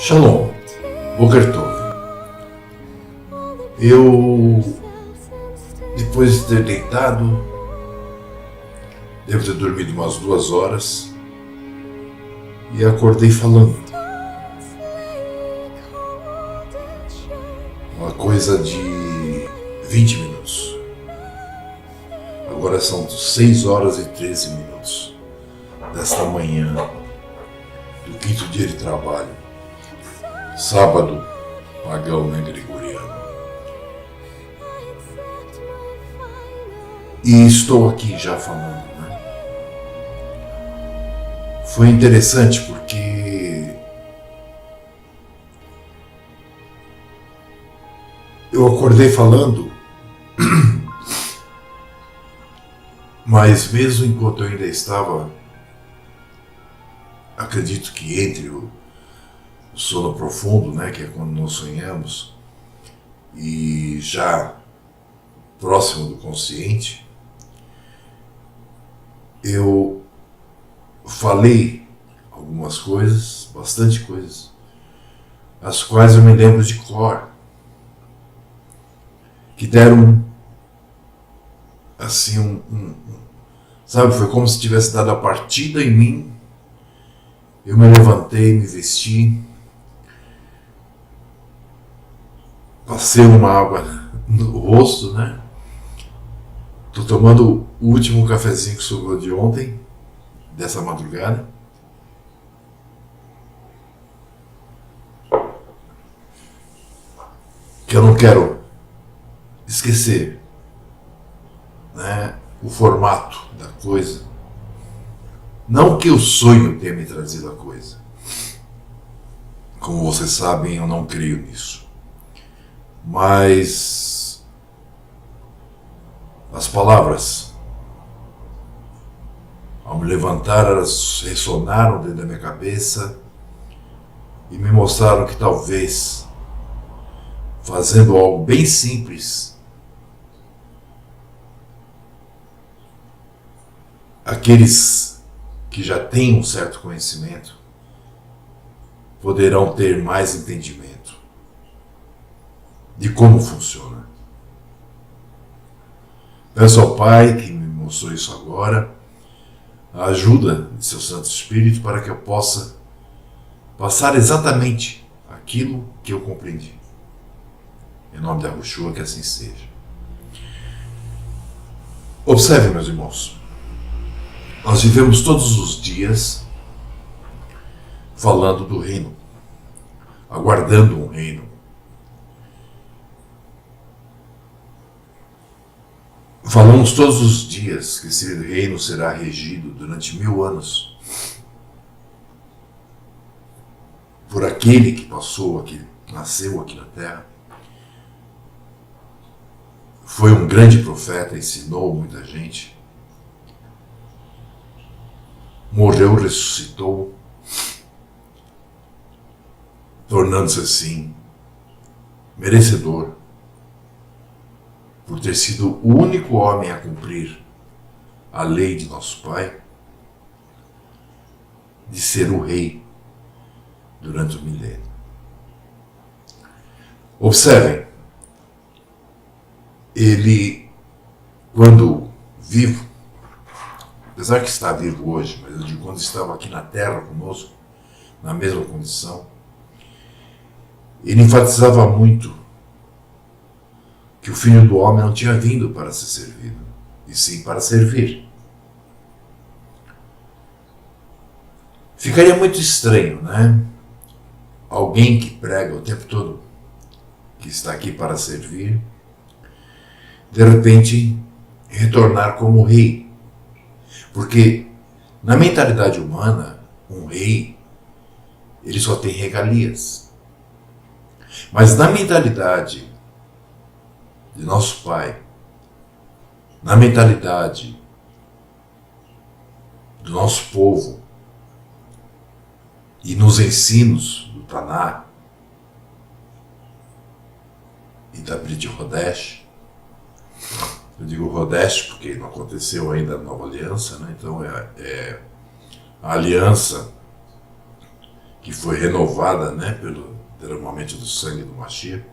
Shalom, Boker Tov. Eu, depois de ter deitado, devo ter dormido umas 2 horas e acordei falando. Uma coisa de 20 minutos. Agora são 6 horas e 13 minutos desta manhã do 5º dia de trabalho. Sábado pagão, né, gregoriano. E estou aqui já falando, né? Foi interessante porque eu acordei falando, mas mesmo enquanto eu ainda estava, acredito que entre o sono profundo, né, que é quando nós sonhamos, e já próximo do consciente, eu falei algumas coisas, bastante coisas, as quais eu me lembro de cor, que deram assim sabe, foi como se tivesse dado a partida em mim. Eu me levantei, me vesti, passei uma água no rosto, né? Tô tomando o último cafezinho que sobrou de ontem, dessa madrugada. Que eu não quero esquecer, né, o formato da coisa. Não que o sonho tenha me trazido a coisa. Como vocês sabem, eu não creio nisso. Mas as palavras, ao me levantar, elas ressonaram dentro da minha cabeça e me mostraram que talvez, fazendo algo bem simples, aqueles que já têm um certo conhecimento poderão ter mais entendimento de como funciona. Peço ao Pai, que me mostrou isso agora, a ajuda de seu Santo Espírito para que eu possa passar exatamente aquilo que eu compreendi. Em nome da Yahushua, que assim seja. Observem, meus irmãos, nós vivemos todos os dias falando do reino, aguardando um reino. Falamos todos os dias que esse reino será regido durante 1000 anos por aquele que passou aqui, nasceu aqui na Terra. Foi um grande profeta, ensinou muita gente. Morreu, ressuscitou, tornando-se assim merecedor por ter sido o único homem a cumprir a lei de nosso Pai, de ser o rei durante o milênio. Observem, ele, quando vivo, apesar que está vivo hoje, mas eu digo quando estava aqui na Terra conosco, na mesma condição, ele enfatizava muito que o Filho do Homem não tinha vindo para ser servido, e sim para servir. Ficaria muito estranho, né? Alguém que prega o tempo todo que está aqui para servir, de repente retornar como rei. Porque na mentalidade humana, um rei, ele só tem regalias. Mas na mentalidade de nosso Pai, na mentalidade do nosso povo e nos ensinos do Taná e da Brit Hodesh, eu digo Hodesh porque não aconteceu ainda a nova aliança, né? Então é a aliança que foi renovada, né, pelo derramamento do sangue do Mashiach,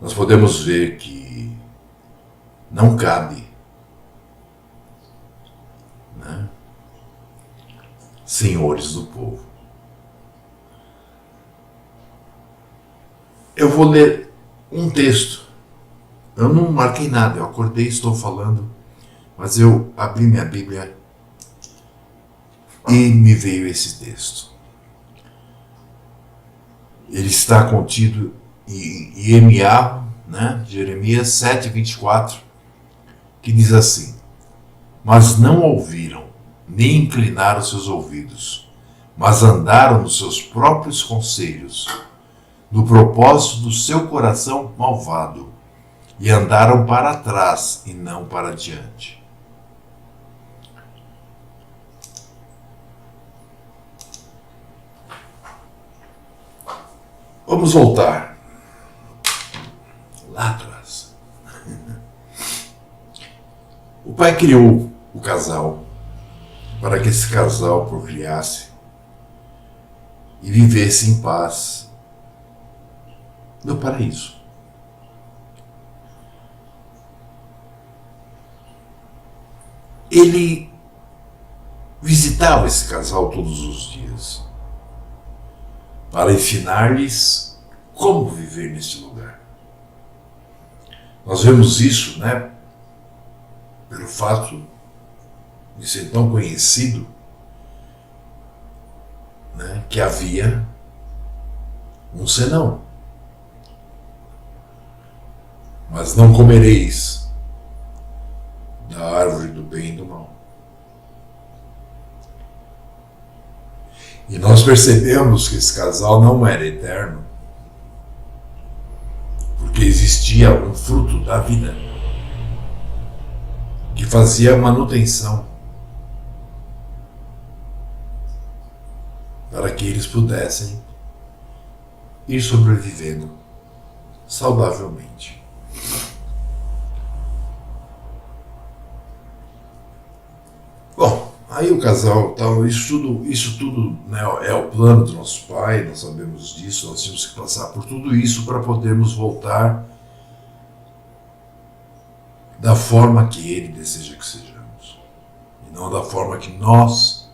nós podemos ver que não cabe, né, senhores do povo. Eu vou ler um texto. Eu não marquei nada, eu acordei e estou falando, mas eu abri minha Bíblia e me veio esse texto. Ele está contido em Irmiyahu, né, Jeremias 7:24, que diz assim: mas não ouviram, nem inclinaram seus ouvidos, mas andaram nos seus próprios conselhos, no propósito do seu coração malvado, e andaram para trás e não para diante. Vamos voltar lá atrás. O pai criou o casal para que esse casal procriasse e vivesse em paz no paraíso. Ele visitava esse casal todos os dias para ensinar-lhes como viver neste lugar. Nós vemos isso, né, pelo fato de ser tão conhecido, né, que havia um senão. Mas não comereis da árvore do bem e do mal. E nós percebemos que esse casal não era eterno, porque existia um fruto da vida que fazia manutenção para que eles pudessem ir sobrevivendo saudavelmente. Bom, aí o casal tal, isso tudo, né, é o plano do nosso pai, nós sabemos disso, nós tínhamos que passar por tudo isso para podermos voltar da forma que ele deseja que sejamos, e não da forma que nós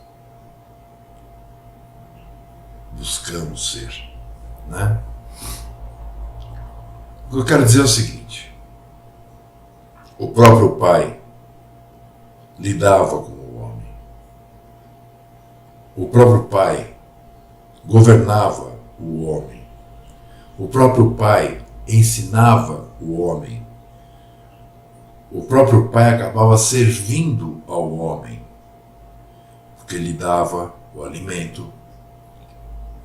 buscamos ser, né? O que eu quero dizer é o seguinte: o próprio pai lidava com o homem, o próprio pai governava o homem, o próprio pai ensinava o homem, o próprio pai acabava servindo ao homem, porque lhe dava o alimento,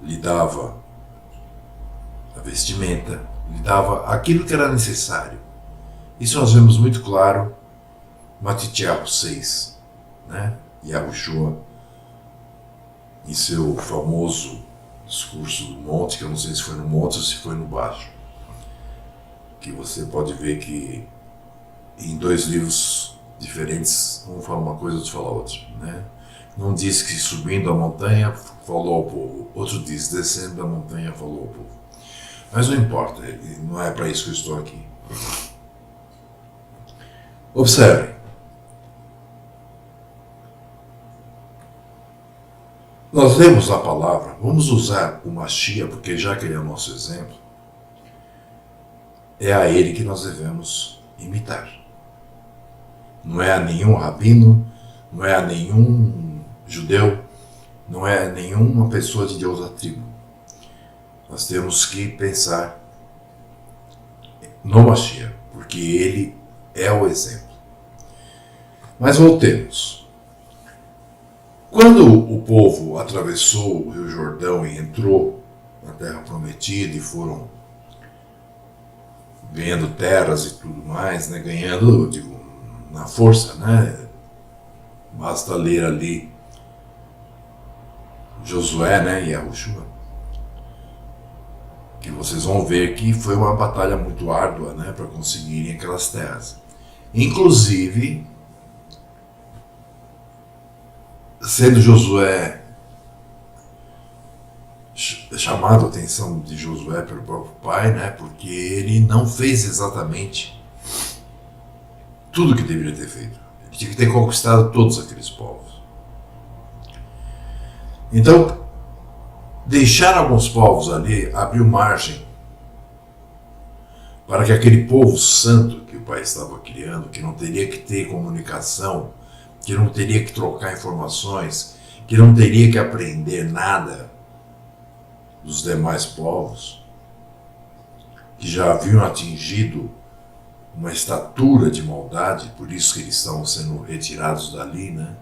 lhe dava a vestimenta, lhe dava aquilo que era necessário. Isso nós vemos muito claro em Matitiahu 6, né? Yahushua, em seu famoso discurso do monte, que eu não sei se foi no monte ou se foi no baixo, que você pode ver que em dois livros diferentes, um fala uma coisa, outro fala outra, né? Um diz que subindo a montanha falou ao povo, outro diz descendo da montanha falou ao povo. Mas não importa, não é para isso que eu estou aqui. Observem. Nós lemos a palavra, vamos usar o Mashiach, porque já que ele é o nosso exemplo, é a ele que nós devemos imitar. Não é a nenhum rabino, não é a nenhum judeu, não é a nenhuma pessoa de outra tribo. Nós temos que pensar no Mashiach, porque ele é o exemplo. Mas voltemos. Quando o povo atravessou o Rio Jordão e entrou na Terra Prometida e foram ganhando terras e tudo mais, né, ganhando, digo, na força, né? Basta ler ali Josué, né, e Yahushua, que vocês vão ver que foi uma batalha muito árdua, né, para conseguirem aquelas terras. Inclusive, sendo Josué chamado a atenção de Josué pelo próprio pai, né? Porque ele não fez exatamente tudo o que deveria ter feito. Ele tinha que ter conquistado todos aqueles povos. Então, deixar alguns povos ali abriu margem para que aquele povo santo que o pai estava criando, que não teria que ter comunicação, que não teria que trocar informações, que não teria que aprender nada dos demais povos, que já haviam atingido uma estatura de maldade, por isso que eles estavam sendo retirados dali, né?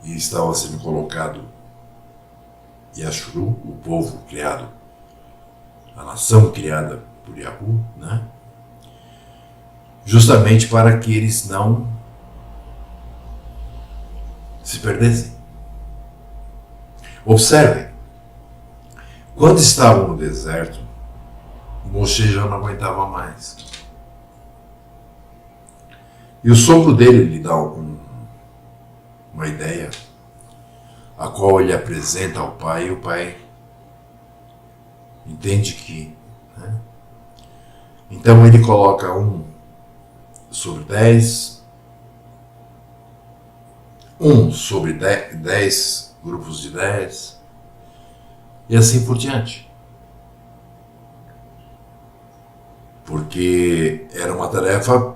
E estava sendo colocado Yashuru, o povo criado, a nação criada por Yahu, né? Justamente para que eles não se perdessem. Observem, quando estavam no deserto, Moshe já não aguentava mais. E o sogro dele lhe dá uma ideia, a qual ele apresenta ao pai, e o pai entende que, né? Então ele coloca 1 sobre 10, 1 sobre 10 grupos de 10, e assim por diante. Porque era uma tarefa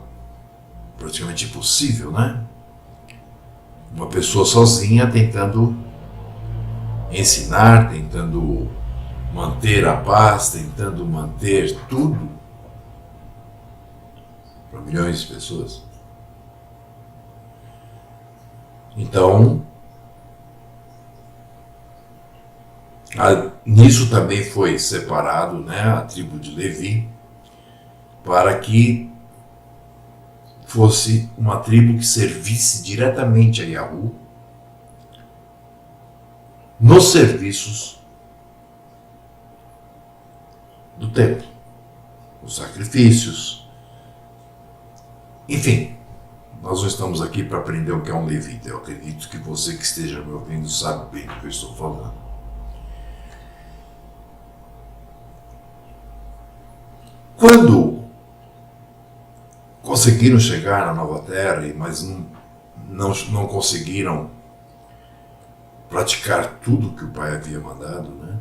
praticamente impossível, né? Uma pessoa sozinha tentando ensinar, tentando manter a paz, tentando manter tudo para milhões de pessoas. Então, nisso também foi separado, né, a tribo de Levi, para que fosse uma tribo que servisse diretamente a Yahu nos serviços do templo, os sacrifícios, enfim. Nós não estamos aqui para aprender o que é um levita. Eu acredito que você que esteja me ouvindo sabe bem do que eu estou falando. Quando conseguiram chegar na Nova Terra, mas não conseguiram praticar tudo que o pai havia mandado, né?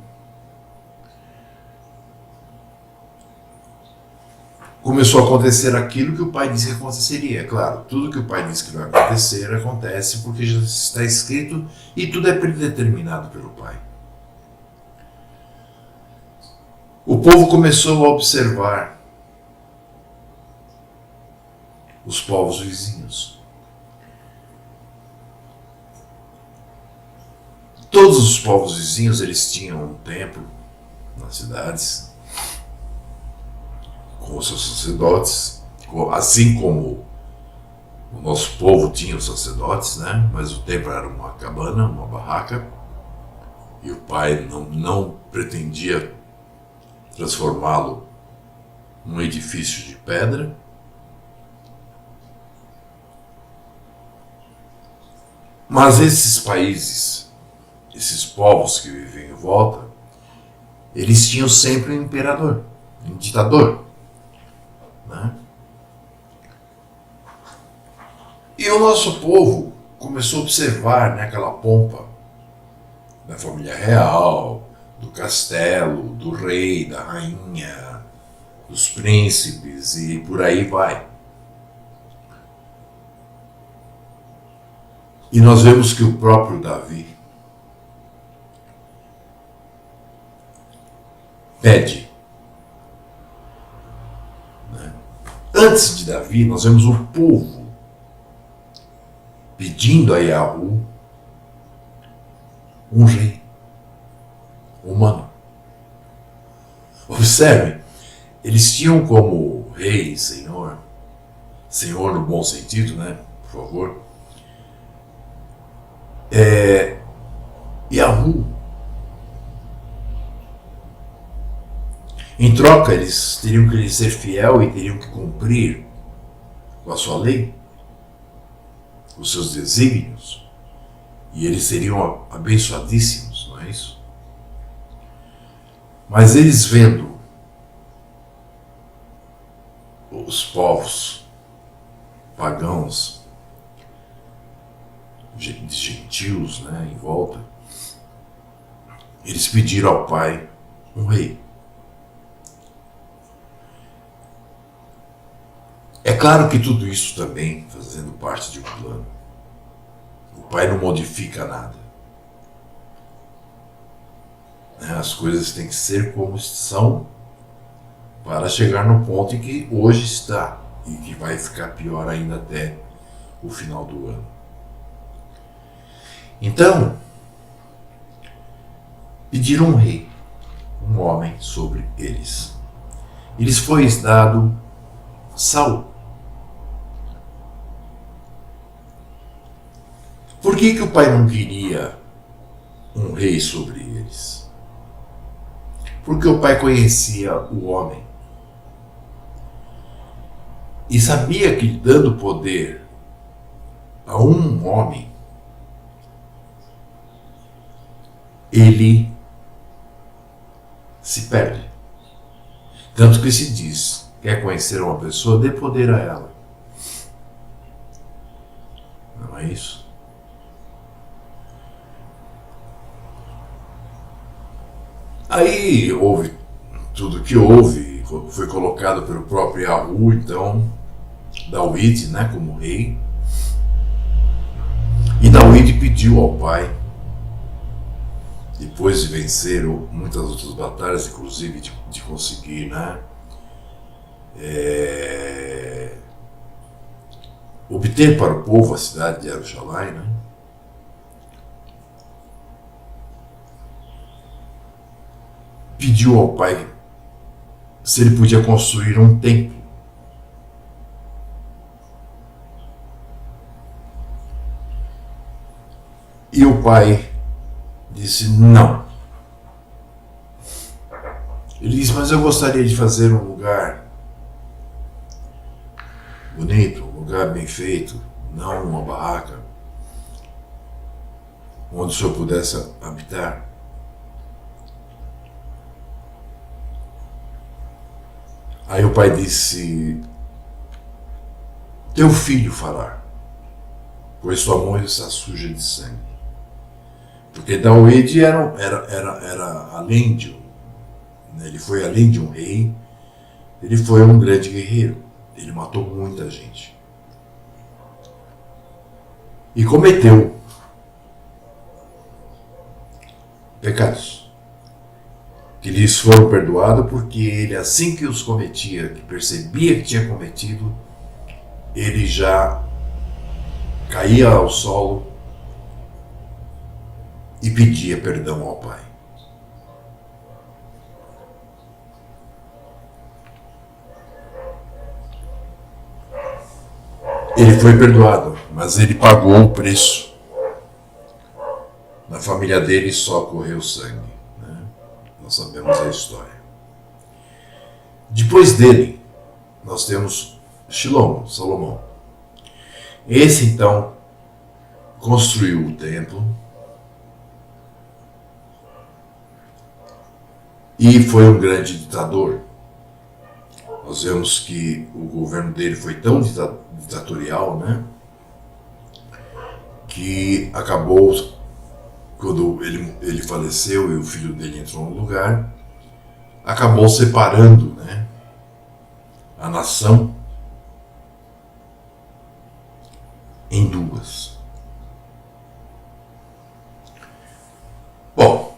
Começou a acontecer aquilo que o pai disse que aconteceria. Claro, tudo que o pai disse que vai acontecer, acontece porque já está escrito e tudo é predeterminado pelo pai. O povo começou a observar os povos vizinhos. Todos os povos vizinhos, eles tinham um templo nas cidades, com os seus sacerdotes, assim como o nosso povo tinha os sacerdotes, né? Mas o templo era uma cabana, uma barraca, e o pai não pretendia transformá-lo num edifício de pedra. Mas esses países, esses povos que viviam em volta, eles tinham sempre um imperador, um ditador, né? E o nosso povo começou a observar, né, aquela pompa da família real, do castelo, do rei, da rainha, dos príncipes e por aí vai. E nós vemos que o próprio Davi pede, né? Antes de Davi, nós vemos o povo pedindo a Yahu um rei humano. Observe, eles tinham como rei, senhor no bom sentido, né? Por favor. Yahu. Em troca, eles teriam que lhe ser fiel e teriam que cumprir com a sua lei, os seus desígnios, e eles seriam abençoadíssimos, não é isso? Mas eles vendo os povos pagãos, de gentios, né, em volta, eles pediram ao pai um rei. É claro que tudo isso também fazendo parte de um plano. O pai não modifica nada. As coisas têm que ser como são para chegar no ponto em que hoje está e que vai ficar pior ainda até o final do ano. Então, pediram um rei, um homem sobre eles. E lhes foi dado Saul. Por que o pai não queria um rei sobre eles? Porque o pai conhecia o homem e sabia que dando poder a um homem, ele se perde. Tanto que se diz, quer conhecer uma pessoa, dê poder a ela. Não é isso? Aí houve tudo que houve, foi colocado pelo próprio Yahu, então, David, né, como rei. E David pediu ao pai, depois de vencer muitas outras batalhas, inclusive de conseguir, né, obter para o povo a cidade de Jerusalém, né, pediu ao pai se ele podia construir um templo. E o pai disse não. Ele disse, mas eu gostaria de fazer um lugar bonito, um lugar bem feito, não uma barraca, onde o senhor pudesse habitar. Aí o pai disse, teu filho fará, pois tua mão está suja de sangue. Porque David era além de ele foi além de um rei, ele foi um grande guerreiro, ele matou muita gente. E cometeu pecados que lhes foram perdoados porque ele, assim que os cometia, que percebia que tinha cometido, ele já caía ao solo e pedia perdão ao pai. Ele foi perdoado, mas ele pagou o preço. Na família dele só correu sangue. Nós sabemos a história. Depois dele, nós temos Salomão. Esse, então, construiu o templo e foi um grande ditador. Nós vemos que o governo dele foi tão ditatorial, né, que acabou, quando ele faleceu e o filho dele entrou no lugar, acabou separando, né, a nação em duas. Bom,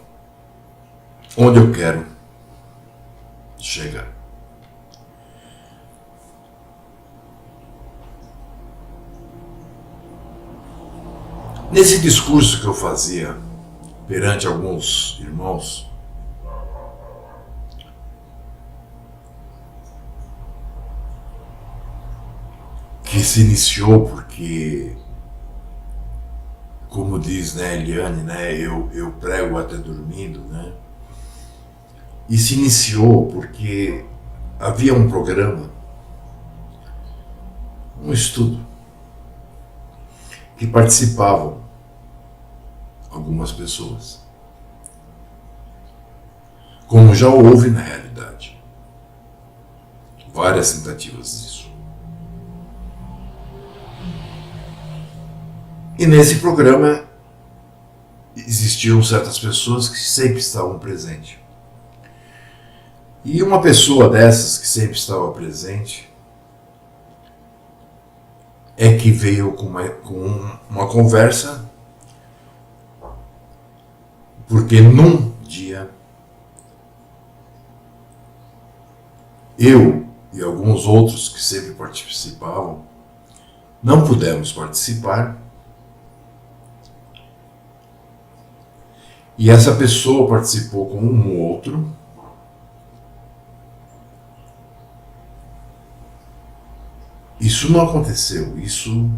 onde eu quero chegar? Nesse discurso que eu fazia perante alguns irmãos, que se iniciou porque, como diz, né, Eliane, né, eu prego até dormindo, né, e se iniciou porque havia um programa, um estudo, que participavam algumas pessoas, como já houve na realidade. Várias tentativas disso. E nesse programa existiam certas pessoas que sempre estavam presentes. E uma pessoa dessas que sempre estava presente é que veio com uma conversa, porque num dia eu e alguns outros que sempre participavam não pudemos participar, e essa pessoa participou com um outro. Isso não aconteceu, isso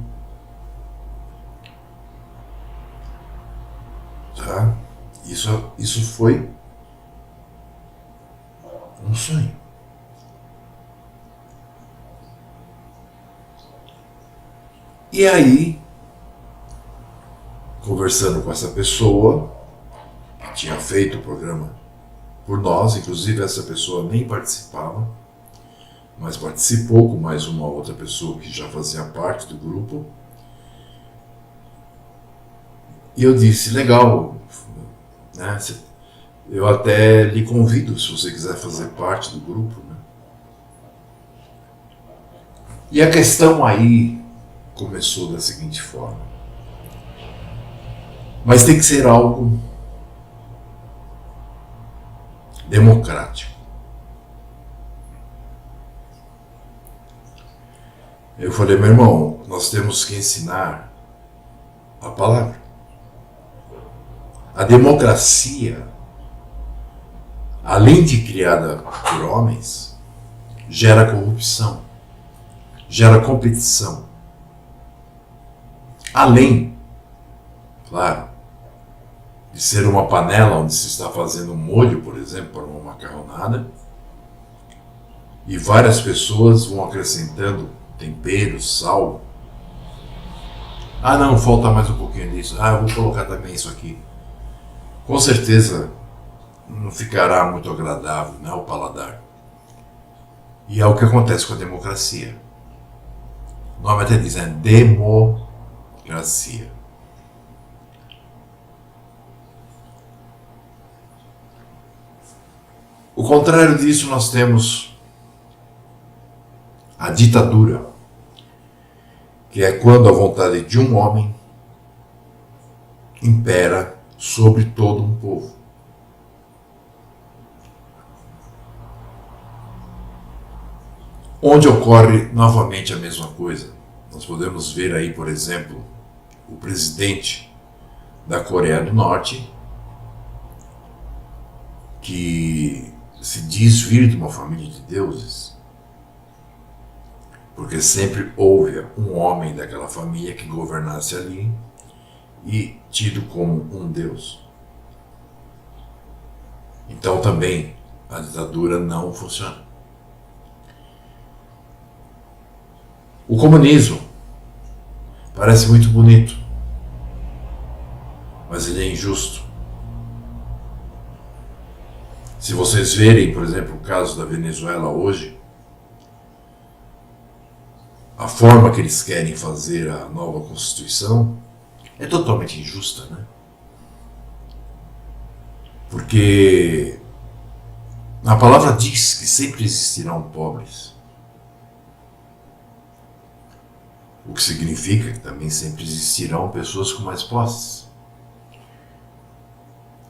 foi um sonho. E aí, conversando com essa pessoa que tinha feito o programa por nós, inclusive essa pessoa nem participava, mas participou com mais uma outra pessoa que já fazia parte do grupo. E eu disse, legal, né? Eu até lhe convido se você quiser fazer parte do grupo, né? E a questão aí começou da seguinte forma. Mas tem que ser algo democrático. Eu falei, meu irmão, nós temos que ensinar a palavra. A democracia, além de criada por homens, gera corrupção, gera competição. Além, claro, de ser uma panela onde se está fazendo um molho, por exemplo, para uma macarronada, e várias pessoas vão acrescentando tempero, sal. Ah não, falta mais um pouquinho disso. Ah, eu vou colocar também isso aqui. Com certeza não ficará muito agradável, né, o paladar. E é o que acontece com a democracia. O nome até diz, né? Democracia. O contrário disso, nós temos a ditadura, que é quando a vontade de um homem impera sobre todo um povo. Onde ocorre novamente a mesma coisa. Nós podemos ver aí, por exemplo, o presidente da Coreia do Norte, que se diz vir de uma família de deuses, porque sempre houve um homem daquela família que governasse ali e tido como um deus. Então também a ditadura não funciona. O comunismo parece muito bonito, mas ele é injusto. Se vocês verem, por exemplo, o caso da Venezuela hoje, a forma que eles querem fazer a nova Constituição é totalmente injusta, né? Porque a palavra diz que sempre existirão pobres. O que significa que também sempre existirão pessoas com mais posses.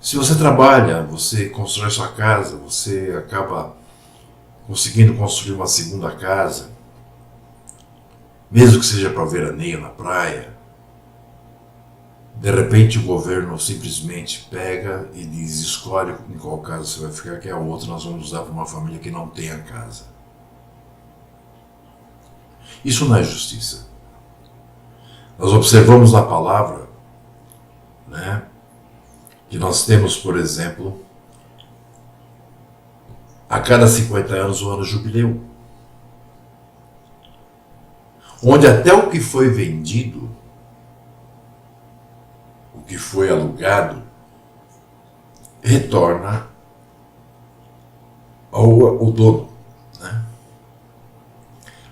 Se você trabalha, você constrói sua casa, você acaba conseguindo construir uma segunda casa, mesmo que seja para veraneio na praia, de repente o governo simplesmente pega e diz, escolhe em qual casa você vai ficar, que é a outra nós vamos dar para uma família que não tem a casa. Isso não é justiça. Nós observamos na palavra, né, que nós temos, por exemplo, a cada 50 anos o ano jubileu, onde até o que foi vendido, o que foi alugado, retorna ao dono, né?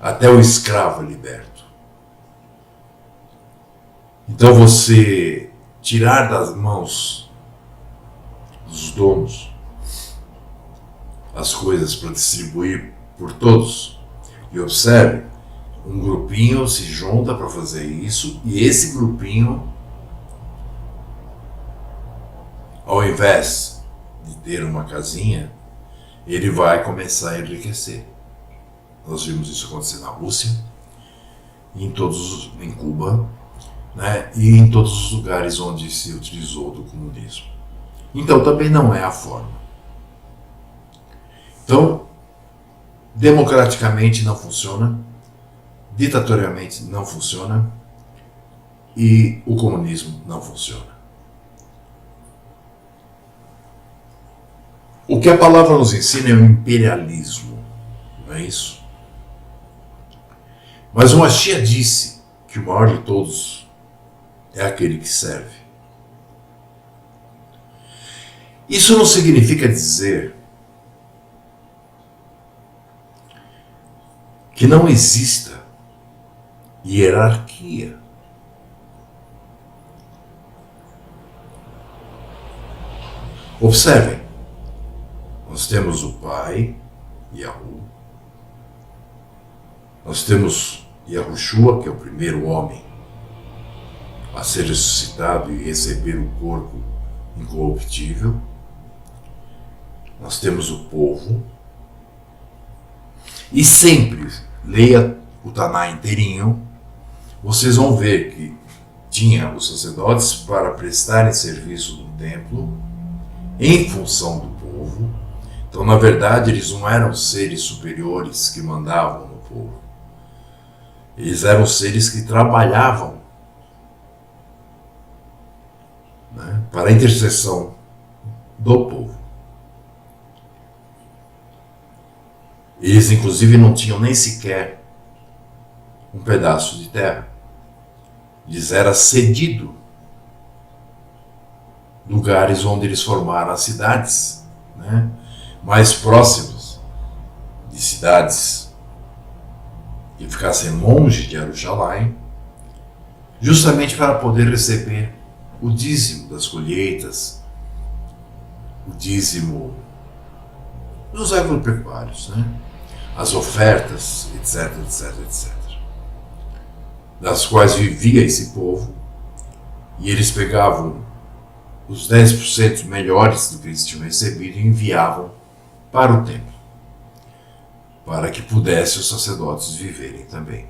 Até o escravo é liberto. Então você tirar das mãos dos donos as coisas para distribuir por todos. E observe, um grupinho se junta para fazer isso, e esse grupinho, ao invés de ter uma casinha, ele vai começar a enriquecer. Nós vimos isso acontecer na Rússia, em Cuba, né, e em todos os lugares onde se utilizou do comunismo. Então também não é a forma. Então, democraticamente não funciona, ditatorialmente não funciona e o comunismo não funciona. O que a palavra nos ensina é o imperialismo, não é isso? Mas o Mashiach disse que o maior de todos é aquele que serve. Isso não significa dizer que não exista hierarquia. Observem, nós temos o Pai, Yahu, nós temos Yahushua, que é o primeiro homem a ser ressuscitado e receber o corpo incorruptível, nós temos o povo, e sempre, leia o Taná inteirinho, vocês vão ver que tinha os sacerdotes para prestarem serviço no templo em função do povo. Então, na verdade, eles não eram seres superiores que mandavam no povo. Eles eram seres que trabalhavam, né, para a intercessão do povo. Eles, inclusive, não tinham nem sequer um pedaço de terra. Lhes era cedido lugares onde eles formaram as cidades, né, mais próximos de cidades que ficassem longe de Jerusalém, justamente para poder receber o dízimo das colheitas, o dízimo dos agropecuários, né, as ofertas, etc, etc, etc, das quais vivia esse povo, e eles pegavam os 10% melhores do que eles tinham recebido e enviavam para o templo, para que pudessem os sacerdotes viverem também,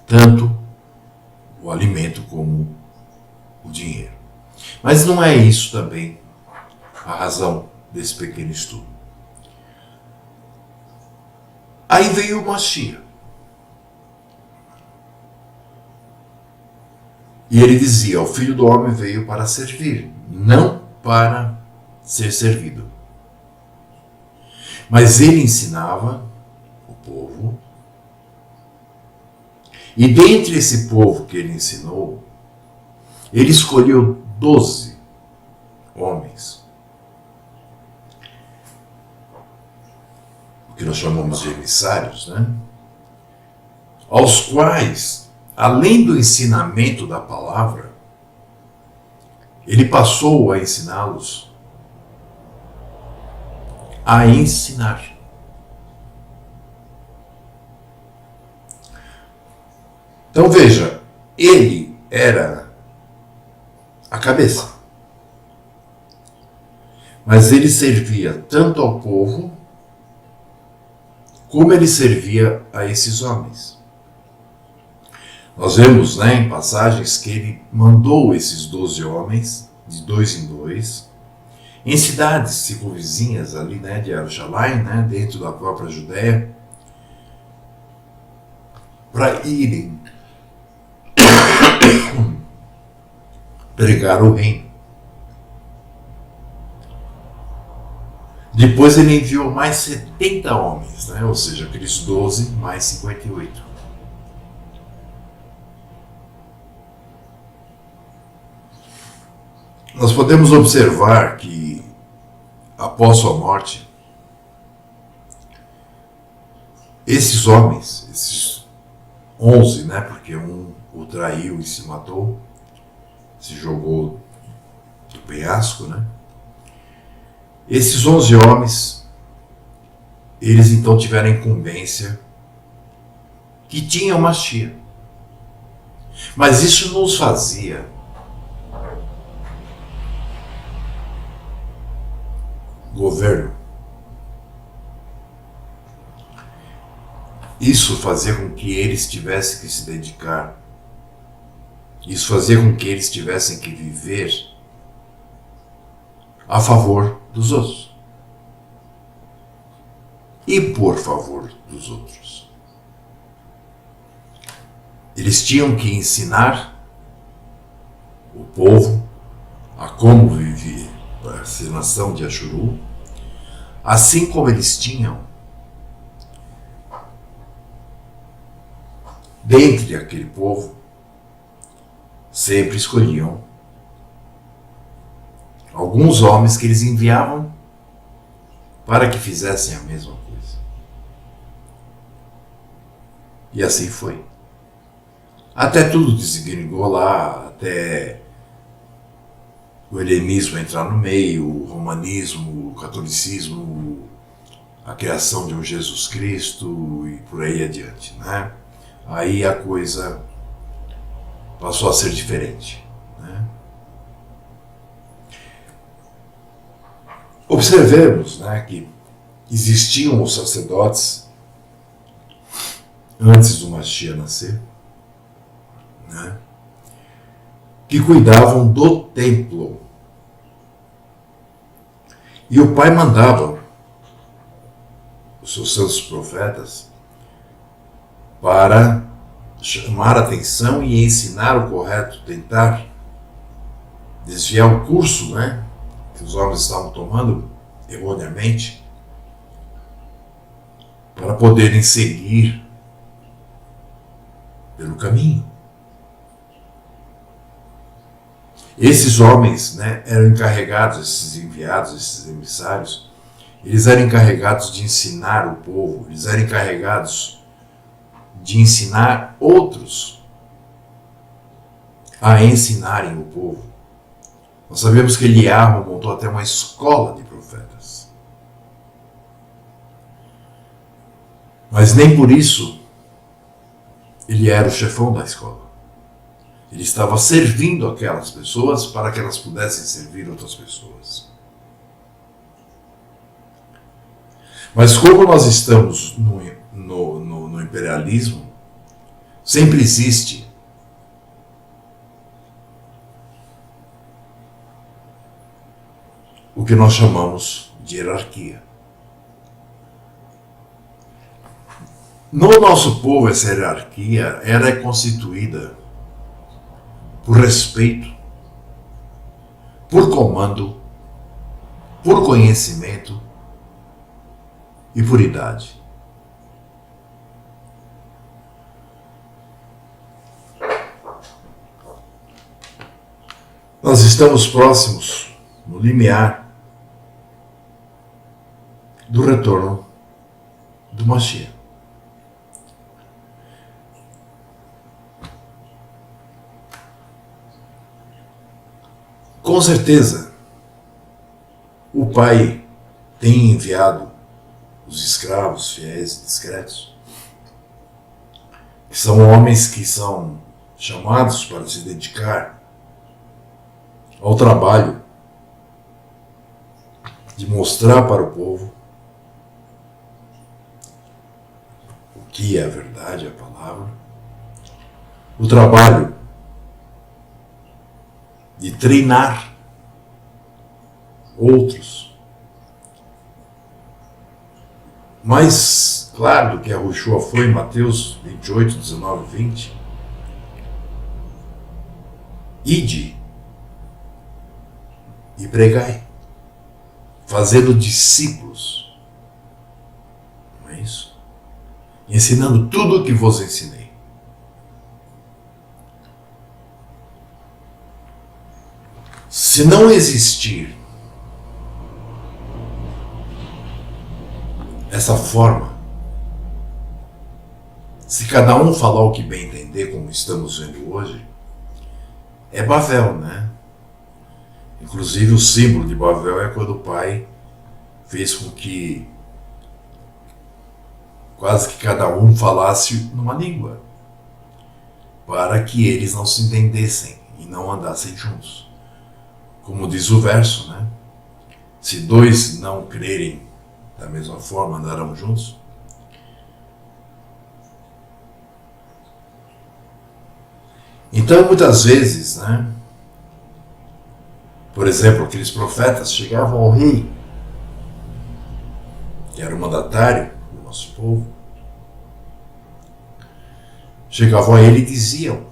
tanto o alimento como o dinheiro. Mas não é isso também a razão desse pequeno estudo. Aí veio o Mashiach. E ele dizia, o Filho do Homem veio para servir, não para ser servido. Mas ele ensinava o povo, e dentre esse povo que ele ensinou, ele escolheu 12 homens, o que nós chamamos de emissários, né? Aos quais, além do ensinamento da palavra, ele passou a ensiná-los a ensinar. Então veja, ele era a cabeça, mas ele servia tanto ao povo como ele servia a esses homens. Nós vemos, né, em passagens que ele mandou esses 12 homens, de 2 em 2, em cidades circunvizinhas ali, né, de Jerusalém, né, dentro da própria Judéia, para irem pregar o reino. Depois ele enviou mais 70 homens, né, ou seja, aqueles 12 mais 58. Nós podemos observar que, após sua morte, Esses homens, esses 11, né, porque um o traiu e se matou, se jogou do penhasco, né? Esses 11 homens, eles então tiveram a incumbência que tinha uma Mashiach. Mas isso não os fazia governo. Isso fazia com que eles tivessem que se dedicar. Isso fazia com que eles tivessem que viver a favor dos outros. E por favor dos outros. Eles tinham que ensinar o povo a como viver a nação de Ashuru, assim como eles tinham, dentre aquele povo, sempre escolhiam alguns homens que eles enviavam para que fizessem a mesma coisa. E assim foi. Até tudo desgringou lá, até o helenismo entrar no meio, o romanismo, o catolicismo, a criação de um Jesus Cristo e por aí adiante, né? Aí a coisa passou a ser diferente, né? Observemos, né, que existiam os sacerdotes antes do Mashiach nascer, né, que cuidavam do templo. E o Pai mandava os seus santos profetas para chamar a atenção e ensinar o correto, tentar desviar o curso, né, que os homens estavam tomando erroneamente, para poderem seguir pelo caminho. Esses homens, né, eram encarregados, esses enviados, esses emissários, eles eram encarregados de ensinar o povo, eles eram encarregados de ensinar outros a ensinarem o povo. Nós sabemos que Eliarro montou até uma escola de profetas. Mas nem por isso ele era o chefão da escola. Ele estava servindo aquelas pessoas para que elas pudessem servir outras pessoas. Mas como nós estamos no imperialismo, sempre existe o que nós chamamos de hierarquia. No nosso povo, essa hierarquia era constituída por respeito, por comando, por conhecimento e por idade. Nós estamos próximos, no limiar do retorno do Mashiach. Com certeza, o Pai tem enviado os escravos fiéis e discretos, que são homens que são chamados para se dedicar ao trabalho de mostrar para o povo o que é a verdade, a palavra, o trabalho de treinar outros. Mais claro do que a Yahushua foi em Mateus 28, 19, 20. Ide e pregai, fazendo discípulos. Não é isso? Ensinando tudo o que vos ensinei. Se não existir essa forma se cada um falar o que bem entender, como estamos vendo hoje, é Babel, né? Inclusive o símbolo de Babel é quando o pai fez com que quase que cada um falasse numa língua, para que eles não se entendessem e não andassem juntos. Como diz o verso, né? Se dois não crerem da mesma forma, andarão juntos. Então, muitas vezes, né? Por exemplo, aqueles profetas chegavam ao rei, que era o mandatário do nosso povo, chegavam a ele e diziam: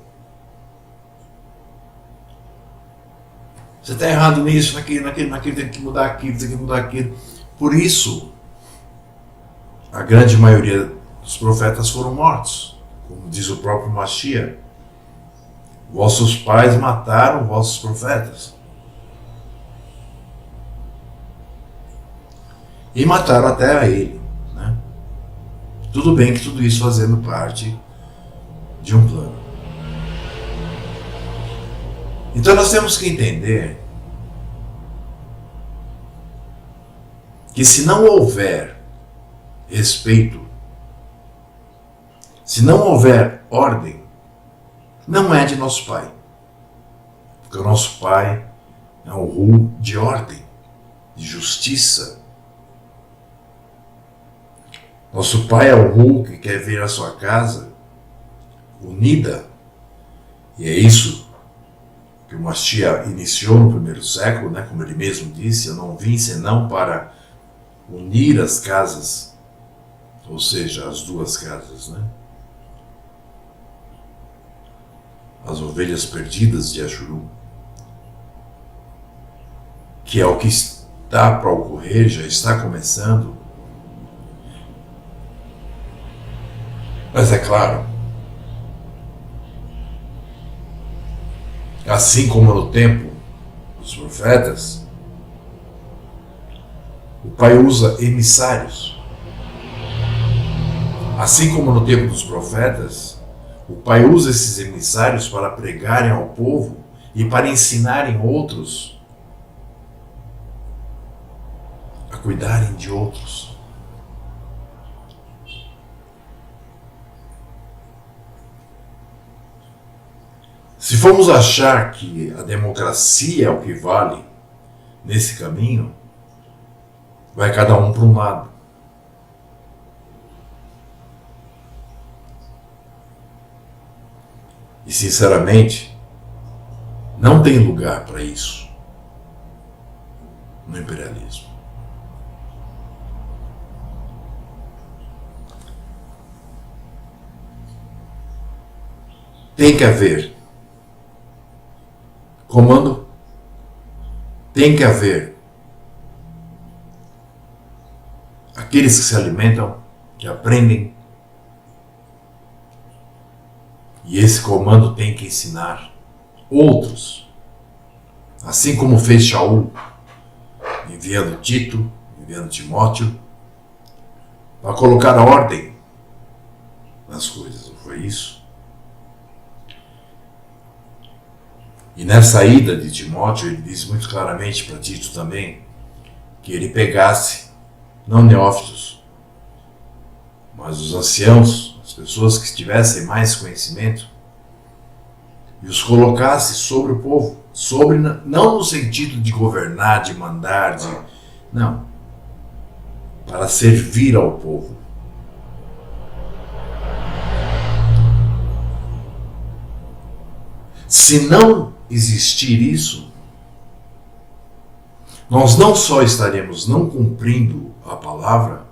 você está errado nisso, naquilo, tem que mudar aquilo, tem que mudar aquilo. Por isso, a grande maioria dos profetas foram mortos, como diz o próprio Mashiach. Vossos pais mataram vossos profetas. E mataram até a ele, né? Tudo bem que tudo isso fazendo parte de um plano. Então nós temos que entender que se não houver respeito, se não houver ordem, não é de nosso pai. Porque o nosso pai é um Hu de ordem, de justiça. Nosso pai é o Hu que quer ver a sua casa unida. E é isso que o Mashiach iniciou no primeiro século, né? Como ele mesmo disse, eu não vim senão para unir as casas, ou seja, as duas casas, né? As ovelhas perdidas de Ashuru, que é o que está para ocorrer, já está começando. Mas é claro, assim como no tempo dos profetas, o Pai usa emissários. Assim como no tempo dos profetas, o Pai usa esses emissários para pregarem ao povo e para ensinarem outros a cuidarem de outros. Se formos achar que a democracia é o que vale nesse caminho, vai cada um para um lado. E sinceramente, não tem lugar para isso no imperialismo. Tem que haver comando, tem que haver aqueles que se alimentam, que aprendem, e esse comando tem que ensinar outros, assim como fez Shaul, enviando Tito, enviando Timóteo, para colocar a ordem nas coisas, não foi isso? E nessa ida de Timóteo, ele disse muito claramente para Tito também, que ele pegasse, não neófitos, mas os anciãos, as pessoas que tivessem mais conhecimento, e os colocasse sobre o povo, sobre, não no sentido de governar, de mandar, não, para servir ao povo. Se não existir isso, nós não só estaremos não cumprindo a palavra,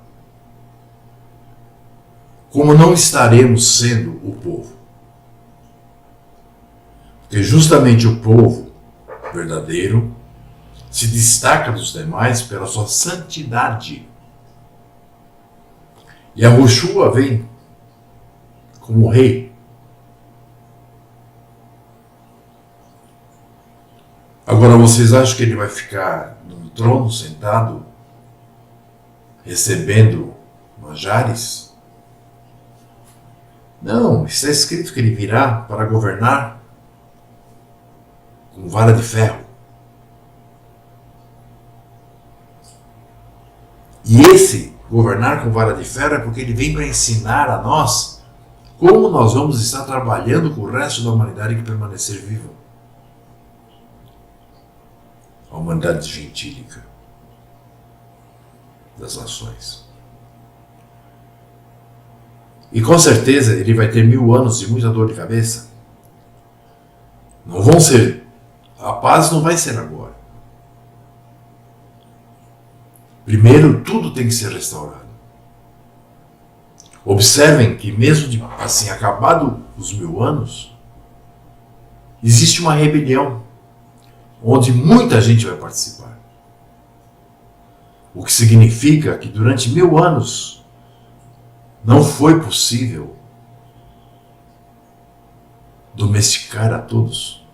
como não estaremos sendo o povo. Porque justamente o povo verdadeiro se destaca dos demais pela sua santidade. E a Yahushua vem como rei. Agora vocês acham que ele vai ficar no trono sentado, recebendo manjares? Não, está escrito que ele virá para governar com vara de ferro. E esse governar com vara de ferro é porque ele vem para ensinar a nós como nós vamos estar trabalhando com o resto da humanidade que permanecer viva. A humanidade gentílica das nações. E com certeza ele vai ter 1000 anos de muita dor de cabeça. Não vão ser. A paz não vai ser agora. Primeiro, tudo tem que ser restaurado. Observem que mesmo assim, acabado os 1000 anos, existe uma rebelião, onde muita gente vai participar. O que significa que durante 1000 anos não foi possível domesticar a todos,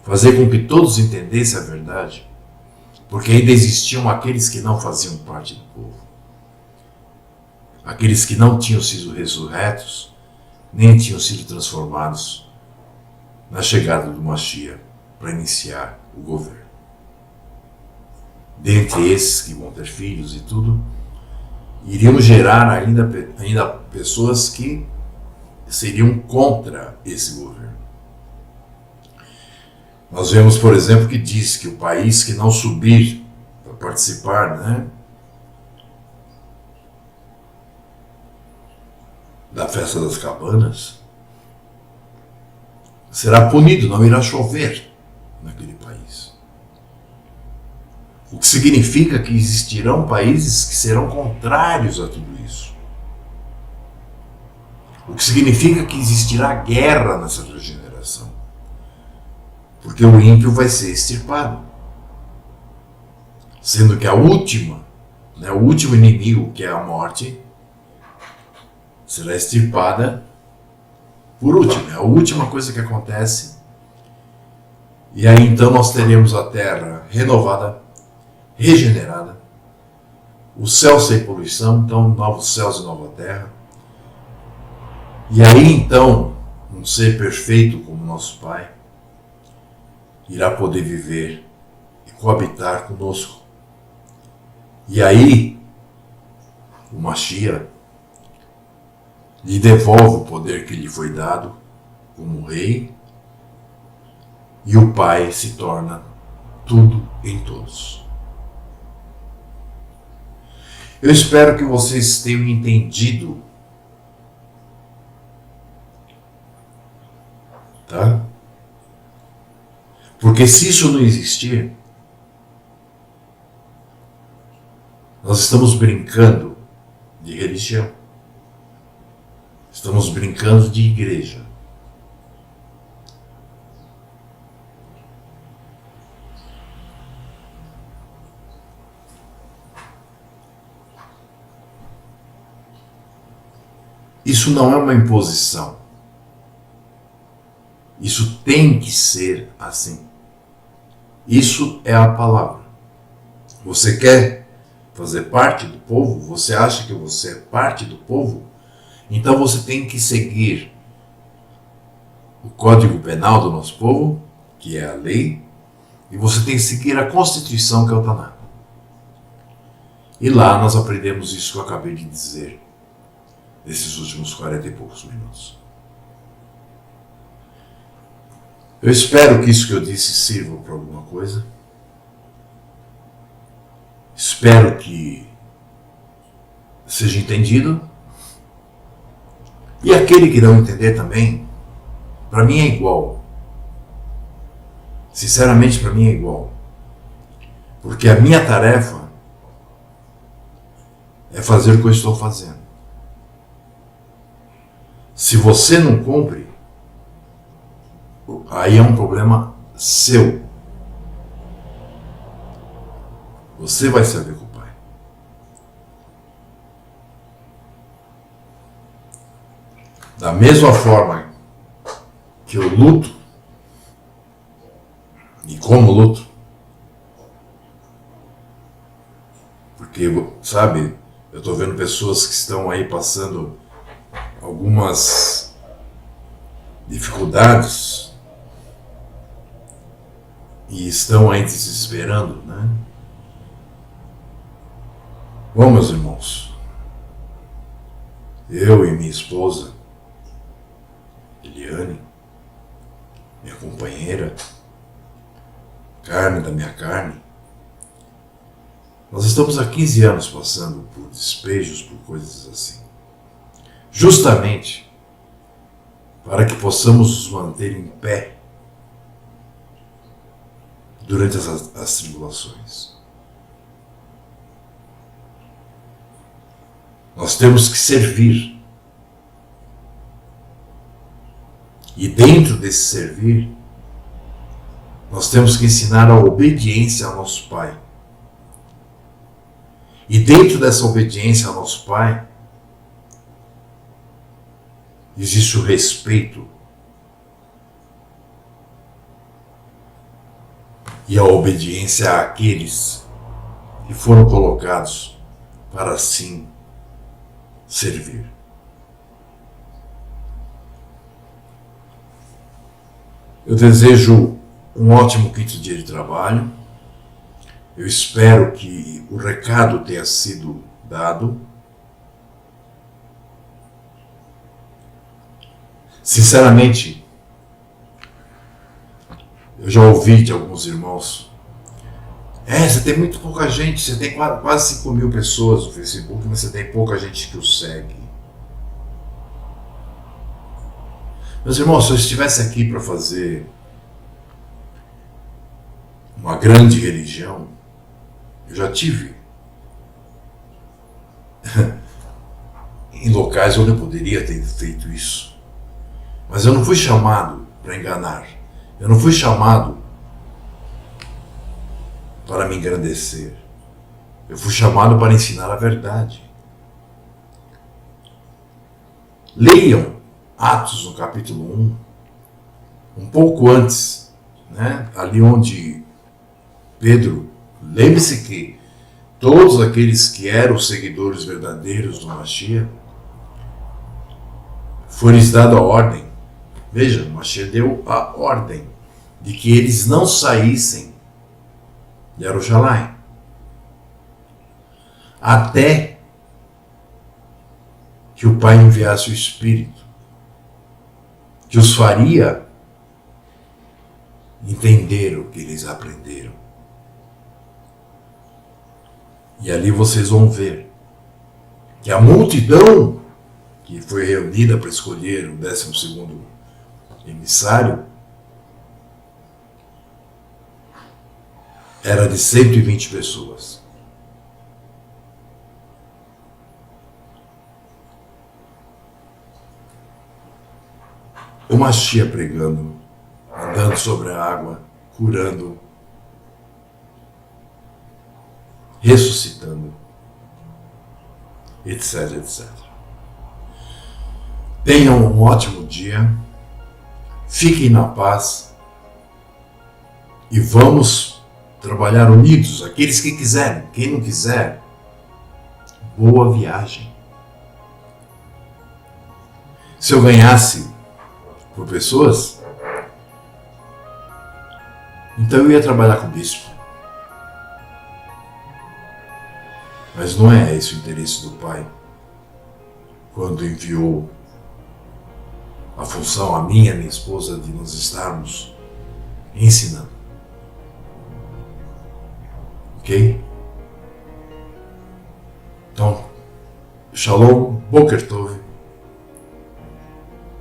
fazer com que todos entendessem a verdade, porque ainda existiam aqueles que não faziam parte do povo. Aqueles que não tinham sido ressurretos, nem tinham sido transformados na chegada do Mashiach para iniciar o governo. Dentre esses que vão ter filhos e tudo, iriam gerar ainda pessoas que seriam contra esse governo. Nós vemos, por exemplo, que diz que o país que não subir para participar, da festa das cabanas, será punido, não irá chover naquele país. O que significa que existirão países que serão contrários a tudo isso. O que significa que existirá guerra nessa regeneração. Porque o ímpio vai ser extirpado. Sendo que a última, o último inimigo, que é a morte, será extirpada por último. É a última coisa que acontece. E aí então nós teremos a terra renovada, regenerada, o céu sem poluição, então novos céus e nova terra. E aí então um ser perfeito como nosso Pai irá poder viver e coabitar conosco. E aí o Mashiach lhe devolve o poder que lhe foi dado como rei, e o Pai se torna tudo em todos. Eu espero que vocês tenham entendido, tá? Porque se isso não existir, nós estamos brincando de religião. Estamos brincando de igreja. Isso não é uma imposição. Isso tem que ser assim. Isso é a palavra. Você quer fazer parte do povo? Você acha que você é parte do povo? Então você tem que seguir o Código Penal do nosso povo, que é a lei, e você tem que seguir a Constituição, que é o Taná. E lá nós aprendemos isso que eu acabei de dizer, nesses últimos 40 e poucos minutos. Eu espero que isso que eu disse sirva para alguma coisa. Espero que seja entendido. E aquele que não entender também, para mim é igual. Sinceramente, para mim é igual. Porque a minha tarefa é fazer o que eu estou fazendo. Se você não cumpre, aí é um problema seu. Você vai saber com o Pai. Da mesma forma que eu luto, e como luto, porque, sabe, eu estou vendo pessoas que estão aí passando algumas dificuldades e estão aí desesperando, né? Bom, meus irmãos, eu e minha esposa, Eliane, minha companheira, carne da minha carne, nós estamos há 15 anos passando por despejos, por coisas assim. Justamente para que possamos nos manter em pé durante as tribulações. Nós temos que servir. E dentro desse servir, nós temos que ensinar a obediência ao nosso Pai. E dentro dessa obediência ao nosso Pai, existe o respeito e a obediência àqueles que foram colocados para assim servir. Eu desejo um ótimo quinto dia de trabalho. Eu espero que o recado tenha sido dado. Sinceramente, eu já ouvi de alguns irmãos: você tem muito pouca gente, você tem quase 5.000 pessoas no Facebook, mas você tem pouca gente que o segue. Meus irmãos, se eu estivesse aqui para fazer uma grande religião, eu já tive em locais onde eu poderia ter feito isso. Mas eu não fui chamado para enganar. Eu não fui chamado para me engrandecer. Eu fui chamado para ensinar a verdade. Leiam Atos no capítulo 1, um pouco antes, né? Ali onde Pedro, lembre-se que todos aqueles que eram seguidores verdadeiros do Mashiach, foi-lhes dada a ordem. Veja, o Mashiach deu a ordem de que eles não saíssem de Jerusalém até que o Pai enviasse o Espírito, que os faria entender o que eles aprenderam. E ali vocês vão ver que a multidão que foi reunida para escolher o 12º emissário era de 120 pessoas. O Mashiach pregando, andando sobre a água, curando, ressuscitando, etc, etc. Tenham um ótimo dia, fiquem na paz e vamos trabalhar unidos. Aqueles que quiserem, quem não quiser, boa viagem. Se eu ganhasse por pessoas, então eu ia trabalhar com o bispo. Mas não é esse o interesse do Pai quando enviou a função a mim e a minha esposa de nós estarmos ensinando. Ok? Então, Shalom, Boker Tov.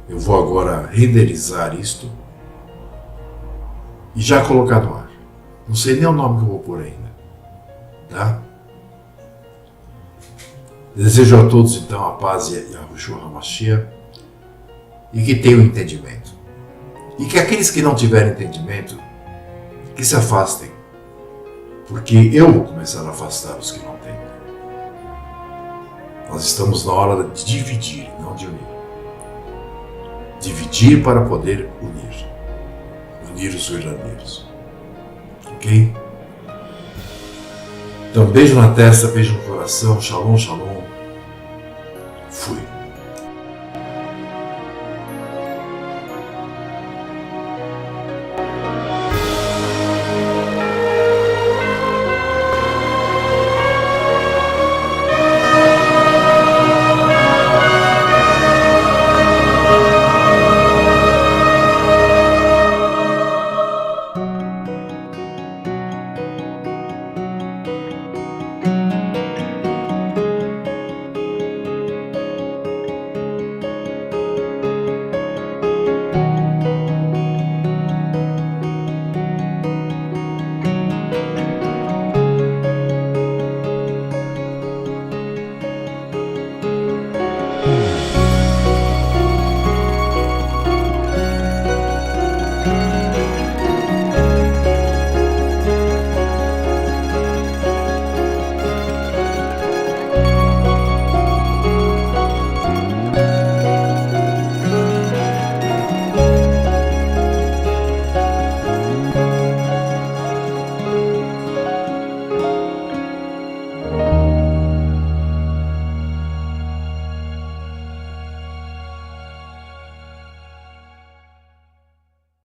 Eu vou agora renderizar isto e já colocar no ar. Não sei nem o nome que eu vou pôr ainda. Tá? Desejo a todos então a paz e a Yahushua HaMashiach e que tenham entendimento. E que aqueles que não tiverem entendimento, que se afastem. Porque eu vou começar a afastar os que não têm. Nós estamos na hora de dividir, não de unir. Dividir para poder unir. Unir os verdadeiros. Ok? Então, beijo na testa, beijo no coração. Shalom, shalom. Fui.